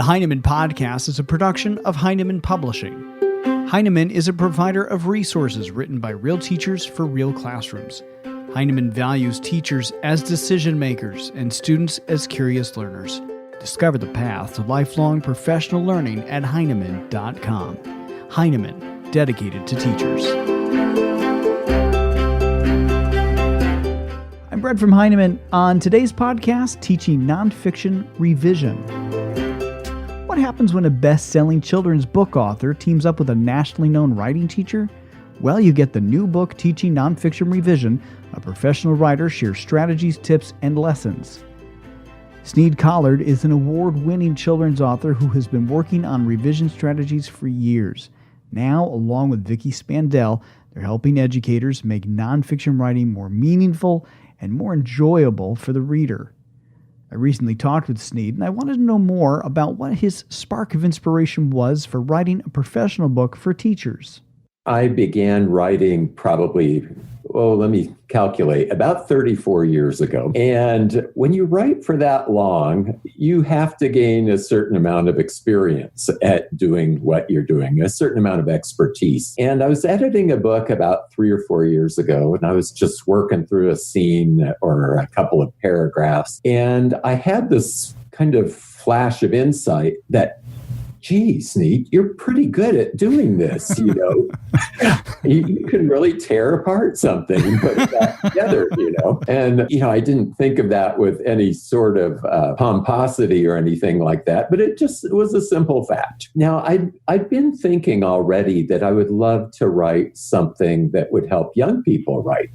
The Heinemann Podcast is a production of Heinemann Publishing. Heinemann is a provider of resources written by real teachers for real classrooms. Heinemann values teachers as decision makers and students as curious learners. Discover the path to lifelong professional learning at Heinemann.com. Heinemann, dedicated to teachers. I'm Brett from Heinemann. On today's podcast, Teaching Nonfiction Revision. What happens when a best-selling children's book author teams up with a nationally known writing teacher? Well, you get the new book, Teaching Nonfiction Revision. A professional writer shares strategies, tips, and lessons. Sneed Collard is an award-winning children's author who has been working on revision strategies for years. Now, along with Vicki Spandel, they're helping educators make nonfiction writing more meaningful and more enjoyable for the reader. I recently talked with Sneed, and I wanted to know more about what his spark of inspiration was for writing a professional book for teachers. I began writing probably, let me calculate, about 34 years ago. And when you write for that long, you have to gain a certain amount of experience at doing what you're doing, a certain amount of expertise. And I was editing a book about 3 or 4 years ago, and I was just working through a scene or a couple of paragraphs. And I had this kind of flash of insight that, gee, Sneed, you're pretty good at doing this, you can really tear apart something and put it back together, And, I didn't think of that with any sort of pomposity or anything like that, but it was a simple fact. Now, I'd been thinking already that I would love to write something that would help young people write,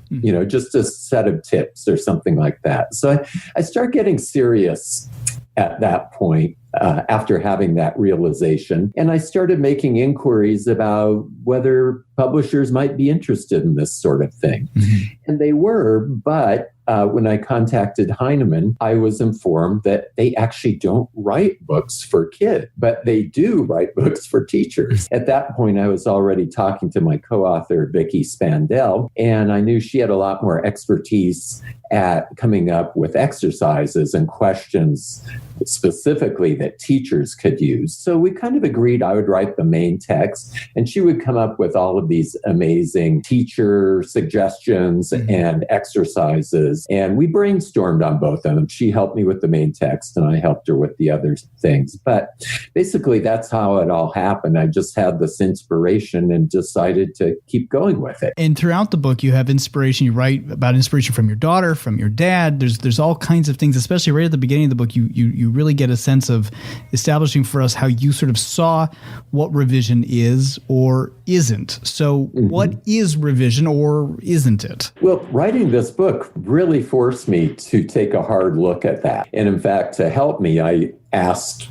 just a set of tips or something like that. So I start getting serious at that point, after having that realization. And I started making inquiries about whether publishers might be interested in this sort of thing. Mm-hmm. And they were, but when I contacted Heinemann, I was informed that they actually don't write books for kids, but they do write books for teachers. At that point, I was already talking to my co-author, Vicki Spandel, and I knew she had a lot more expertise at coming up with exercises and questions specifically that teachers could use. So we kind of agreed I would write the main text, and she would come up with all of these amazing teacher suggestions and exercises. And we brainstormed on both of them. She helped me with the main text, and I helped her with the other things. But basically, that's how it all happened. I just had this inspiration and decided to keep going with it. And throughout the book, you have inspiration. You write about inspiration from your daughter, from your dad. There's all kinds of things, especially right at the beginning of the book. You really get a sense of establishing for us how you sort of saw what revision is or isn't. So what is revision or isn't it? Well, writing this book really forced me to take a hard look at that. And in fact, to help me, I asked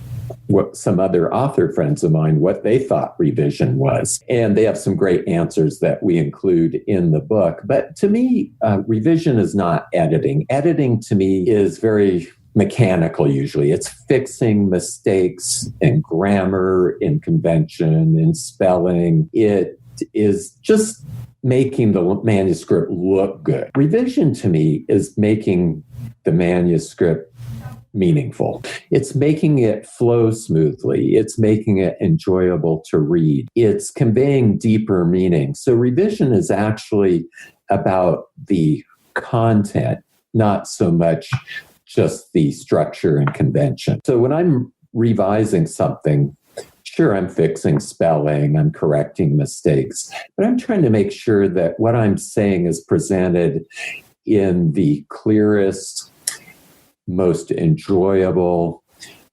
some other author friends of mine what they thought revision was. And they have some great answers that we include in the book. But to me, revision is not editing. Editing to me is very mechanical usually. It's fixing mistakes in grammar, in convention, in spelling. It is just making the manuscript look good. Revision to me is making the manuscript meaningful. It's making it flow smoothly. It's making it enjoyable to read. It's conveying deeper meaning. So revision is actually about the content, not so much just the structure and convention. So when I'm revising something, sure, I'm fixing spelling, I'm correcting mistakes, but I'm trying to make sure that what I'm saying is presented in the clearest, most enjoyable,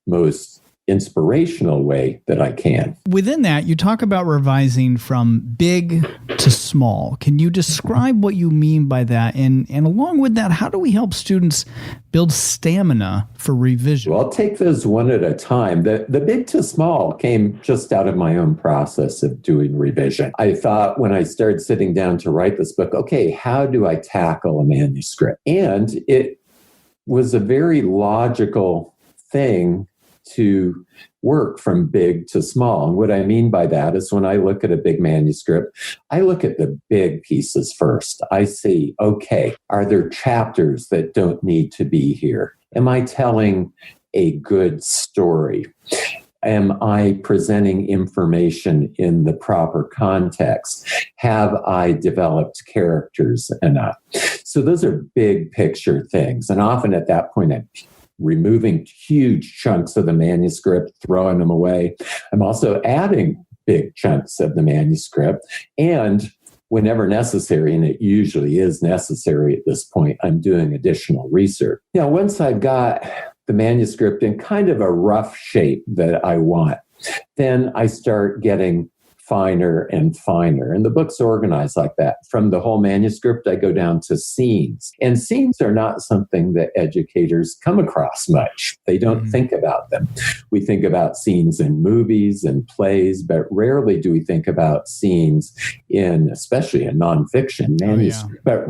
most inspirational way that I can. Within that, you talk about revising from big to small. Can you describe what you mean by that? And along with that, how do we help students build stamina for revision? Well, I'll take those one at a time. The big to small came just out of my own process of doing revision. I thought when I started sitting down to write this book, okay, how do I tackle a manuscript? And it was a very logical thing to work from big to small. And what I mean by that is when I look at a big manuscript, I look at the big pieces first. I see, okay, are there chapters that don't need to be here? Am I telling a good story? Am I presenting information in the proper context? Have I developed characters enough? So those are big picture things. And often at that point, I'm removing huge chunks of the manuscript, throwing them away. I'm also adding big chunks of the manuscript. And whenever necessary, and it usually is necessary at this point, I'm doing additional research. Now, once I've got the manuscript in kind of a rough shape that I want, then I start getting finer and finer. And the book's organized like that. From the whole manuscript, I go down to scenes. And scenes are not something that educators come across much. They don't think about them. We think about scenes in movies and plays, but rarely do we think about scenes especially in nonfiction manuscript. But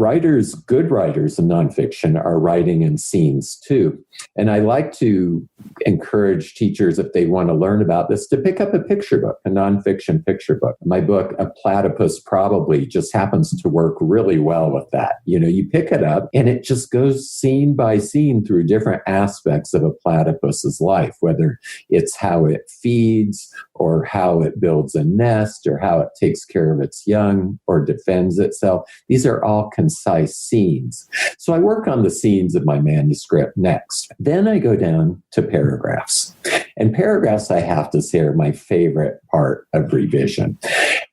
good writers in nonfiction are writing in scenes too. And I like to encourage teachers, if they want to learn about this, to pick up a picture book, a nonfiction picture book. My book, A Platypus Probably, just happens to work really well with that. You pick it up and it just goes scene by scene through different aspects of a platypus's life, whether it's how it feeds or how it builds a nest or how it takes care of its young or defends itself. These are all concise scenes. So I work on the scenes of my manuscript next. Then I go down to paragraphs. And paragraphs, I have to say, are my favorite part of revision.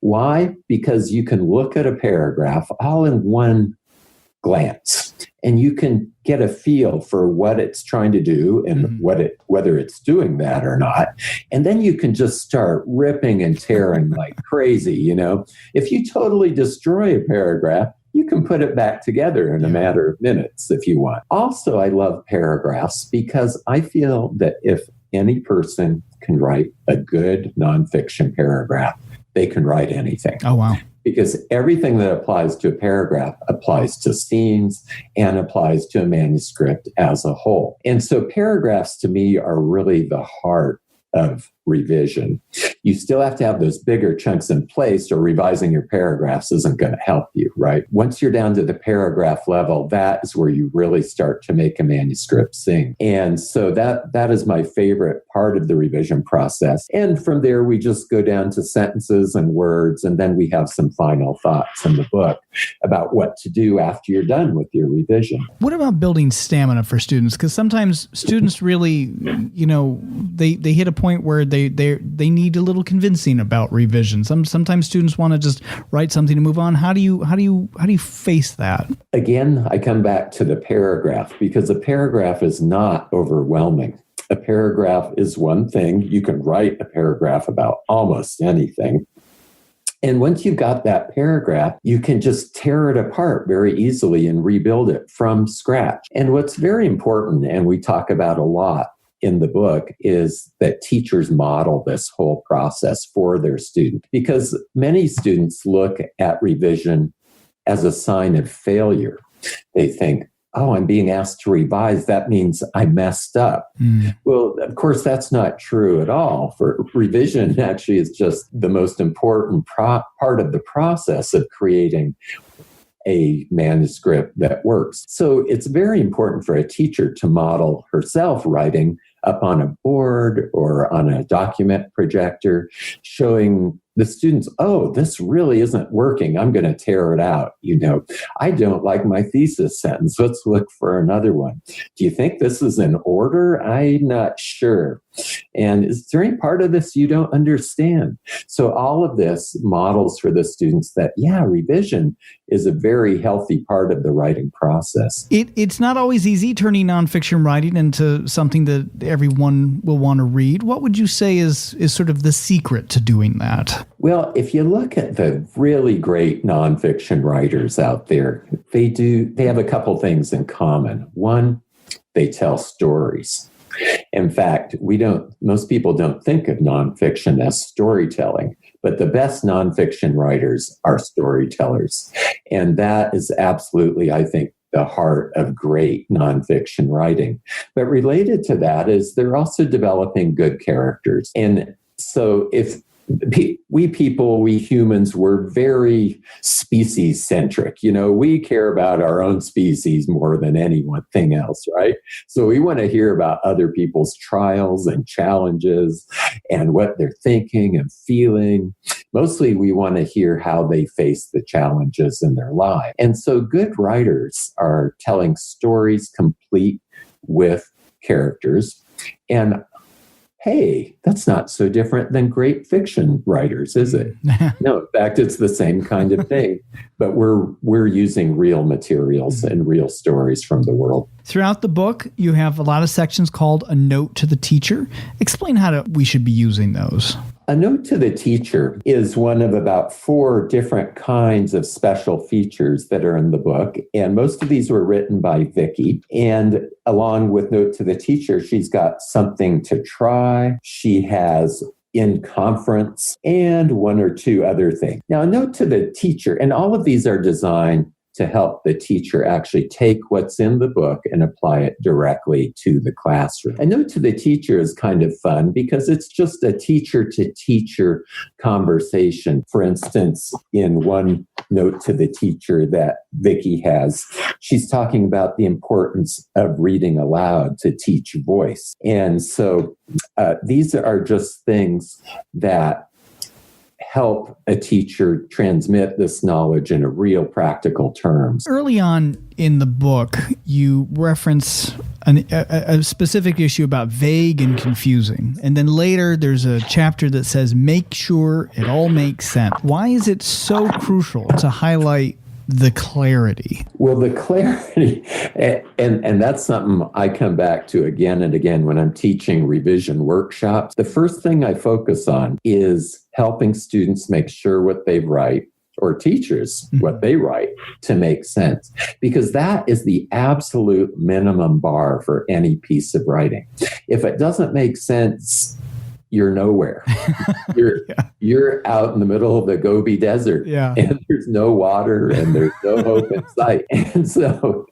Why? Because you can look at a paragraph all in one glance, and you can get a feel for what it's trying to do and whether it's doing that or not. And then you can just start ripping and tearing like crazy. If you totally destroy a paragraph, you can put it back together in a matter of minutes if you want. Also, I love paragraphs because I feel that if any person can write a good nonfiction paragraph, they can write anything. Oh, wow. Because everything that applies to a paragraph applies to scenes and applies to a manuscript as a whole. And so paragraphs to me are really the heart of revision. You still have to have those bigger chunks in place, or revising your paragraphs isn't going to help you, right? Once you're down to the paragraph level, that is where you really start to make a manuscript sing. And so that is my favorite part of the revision process. And from there, we just go down to sentences and words, and then we have some final thoughts in the book about what to do after you're done with your revision. What about building stamina for students? Because sometimes students really, they hit a point where they need a little convincing about revision. Sometimes students want to just write something to move on. How do you face that? Again, I come back to the paragraph, because a paragraph is not overwhelming. A paragraph is one thing. You can write a paragraph about almost anything. And once you've got that paragraph, you can just tear it apart very easily and rebuild it from scratch. And what's very important, and we talk about a lot in the book, is that teachers model this whole process for their students, because many students look at revision as a sign of failure. They think, oh, I'm being asked to revise. That means I messed up. Well, of course, that's not true at all. For revision actually is just the most important part of the process of creating a manuscript that works. So it's very important for a teacher to model herself writing up on a board or on a document projector, showing the students, oh, this really isn't working. I'm going to tear it out. I don't like my thesis sentence. Let's look for another one. Do you think this is in order? I'm not sure. And is there any part of this you don't understand? So all of this models for the students that, revision is a very healthy part of the writing process. It's not always easy turning nonfiction writing into something that everyone will want to read. What would you say is sort of the secret to doing that? Well, if you look at the really great nonfiction writers out there, they have a couple things in common. One, they tell stories. In fact, most people don't think of nonfiction as storytelling, but the best nonfiction writers are storytellers. And that is absolutely, I think, the heart of great nonfiction writing. But related to that is they're also developing good characters. And so if we humans, we're very species centric. We care about our own species more than anything else, right? So we want to hear about other people's trials and challenges and what they're thinking and feeling. Mostly we want to hear how they face the challenges in their life. And so good writers are telling stories complete with characters. And hey, that's not so different than great fiction writers, is it? No, in fact, it's the same kind of thing. But we're using real materials and real stories from the world. Throughout the book, you have a lot of sections called A Note to the Teacher. Explain how we should be using those. A Note to the Teacher is one of about 4 different kinds of special features that are in the book. And most of these were written by Vicki. And along with Note to the Teacher, she's got Something to Try. She has In Conference and 1 or 2 other things. Now, A Note to the Teacher, and all of these are designed to help the teacher actually take what's in the book and apply it directly to the classroom. A Note to the Teacher is kind of fun because it's just a teacher-to-teacher conversation. For instance, in one Note to the Teacher that Vicki has, she's talking about the importance of reading aloud to teach voice. And so these are just things that help a teacher transmit this knowledge in a real practical terms. Early on in the book, you reference a specific issue about vague and confusing. And then later there's a chapter that says, make sure it all makes sense. Why is it so crucial to highlight the clarity? Well, the clarity, and that's something I come back to again and again when I'm teaching revision workshops. The first thing I focus on is helping students make sure what they write, or teachers what they write, to make sense. Because that is the absolute minimum bar for any piece of writing. If it doesn't make sense, you're nowhere. You're out in the middle of the Gobi Desert, and there's no water and there's no hope in sight. And so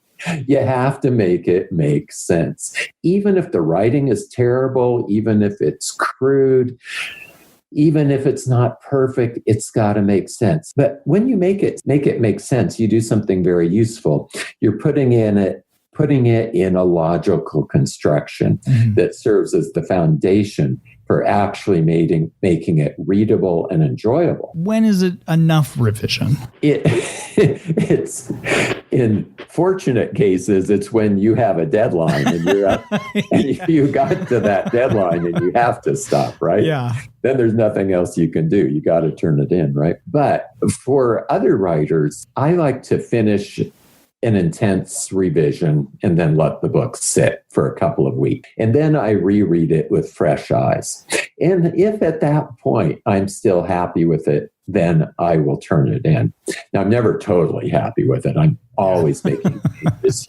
you have to make it make sense. Even if the writing is terrible, even if it's crude, even if it's not perfect, it's got to make sense. But when you make it make sense, you do something very useful. You're putting it in a logical construction that serves as the foundation for actually making it readable and enjoyable. When is it enough revision? It's in fortunate cases, it's when you have a deadline and you're up, and you got to that deadline and you have to stop, right? Yeah. Then there's nothing else you can do. You got to turn it in, right? But for other writers, I like to finish an intense revision and then let the book sit for a couple of weeks. And then I reread it with fresh eyes. And if at that point I'm still happy with it, then I will turn it in. Now, I'm never totally happy with it. I'm always making changes.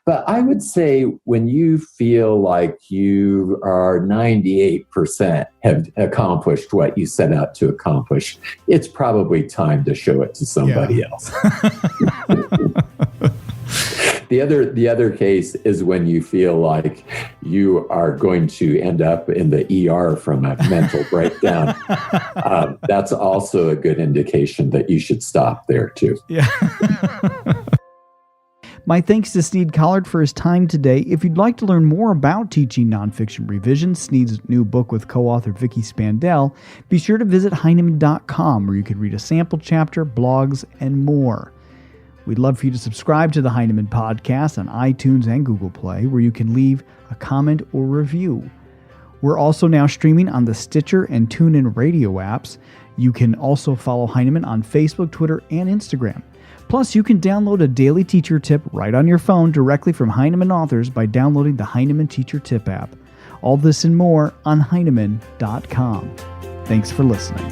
But I would say when you feel like you are 98% have accomplished what you set out to accomplish, it's probably time to show it to somebody else. The other case is when you feel like you are going to end up in the ER from a mental breakdown. That's also a good indication that you should stop there too. Yeah. My thanks to Sneed Collard for his time today. If you'd like to learn more about Teaching Nonfiction Revision, Sneed's new book with co-author Vicki Spandel, be sure to visit Heinemann.com, where you can read a sample chapter, blogs, and more. We'd love for you to subscribe to the Heinemann Podcast on iTunes and Google Play, where you can leave a comment or review. We're also now streaming on the Stitcher and TuneIn radio apps. You can also follow Heinemann on Facebook, Twitter, and Instagram. Plus, you can download a daily teacher tip right on your phone directly from Heinemann authors by downloading the Heinemann Teacher Tip app. All this and more on Heinemann.com. Thanks for listening.